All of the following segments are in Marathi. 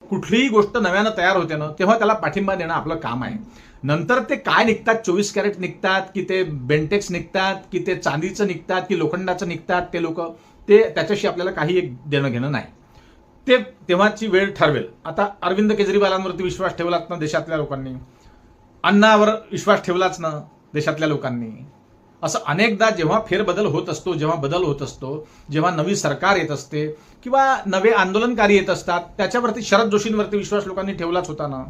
कुठलीही गोष्ट नव्यानं तयार होते ना तेव्हा त्याला पाठिंबा देणं आपलं काम आहे. नंतर ते काय निघतात, 24 कॅरेट निघतात की ते बेंटेक्स निघतात की ते चांदीचं निघतात की लोखंडाचं निघतात, ते लोक ते त्याच्याशी आपल्याला काही एक देणं घेणं नाही. ते तेव्हाची वेळ ठरवेल. आता अरविंद केजरीवालांवरती विश्वास ठेवलाच ना देशातल्या लोकांनी, अण्णावर विश्वास ठेवलाच ना देशातल्या लोकांनी. असं अनेकदा जेव्हा फेरबदल होत असतो, जेव्हा बदल होत असतो, जेव्हा नवी सरकार येत असते किंवा नवे आंदोलनकारी येत असतात, त्याच्यावरती शरद जोशींवरती विश्वास लोकांनी ठेवलाच होता ना.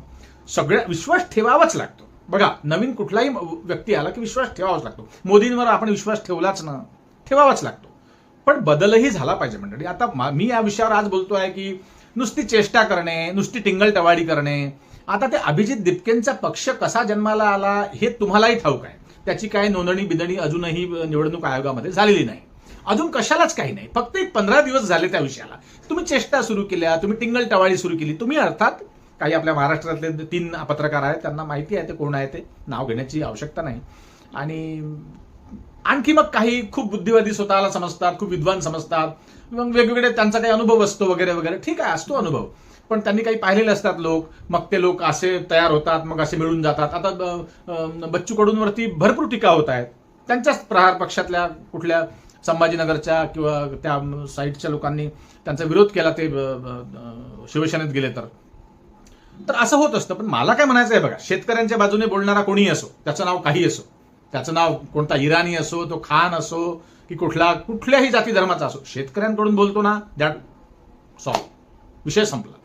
सगळ्या विश्वास ठेवावाच लागतो. बघा, नवीन कुठलाही व्यक्ती आला की विश्वास ठेवावाच लागतो. मोदींवर आपण विश्वास ठेवलाच ना, ठेवावाच लागतो. पण बदलही झाला पाहिजे मंडळी. आता मी या विषयावर आज बोलतोय की नुसती चेष्टा करणे, नुसती टिंगलटवाडी करणे. आता ते अभिजित दिपकेंचा पक्ष कसा जन्माला आला हे तुम्हालाही ठाऊक आहे. त्याची काय नोंदणी बिदणी अजूनही निवडणूक आयोगामध्ये झालेली नाही. अजून कशालाच काही नाही. फक्त एक 15 दिवस झाले त्या विषयाला. तुम्ही चेष्टा सुरू केल्या, तुम्ही टिंगलटवाडी सुरू केली. तुम्ही अर्थात काही आपल्या महाराष्ट्रातले 3 पत्रकार आहेत, त्यांना माहिती आहे ते कोण आहे, ते नाव घेण्याची आवश्यकता नाही. आणि आणखी मग काही खूप बुद्धिवादी स्वतःला समजतात, खूप विद्वान समजतात, मग वेगवेगळे त्यांचा काही अनुभव असतो वगैरे वगैरे. ठीक आहे, असतो अनुभव, पण त्यांनी काही पाहिलेले असतात लोक. मग ते लोक असे तयार होतात, मग असे मिळून जातात. आता बच्चू कडूंवरती भरपूर टीका होत आहेत. त्यांच्याच प्रहार पक्षातल्या कुठल्या संभाजीनगरच्या किंवा त्या साईडच्या लोकांनी त्यांचा विरोध केला, ते शिवसेनेत गेले तर असं होत असतं. पण मला काय म्हणायचं आहे बघा, शेतकऱ्यांच्या बाजूने बोलणारा कोणीही असो, त्याचं नाव काही असो, त्याचं नाव कोणता इराणी असो, तो खान असो की कुठल्याही जाती धर्माचा असो, शेतकऱ्यांकडून बोलतो ना, दॅट सॉल्व, विषय संपला.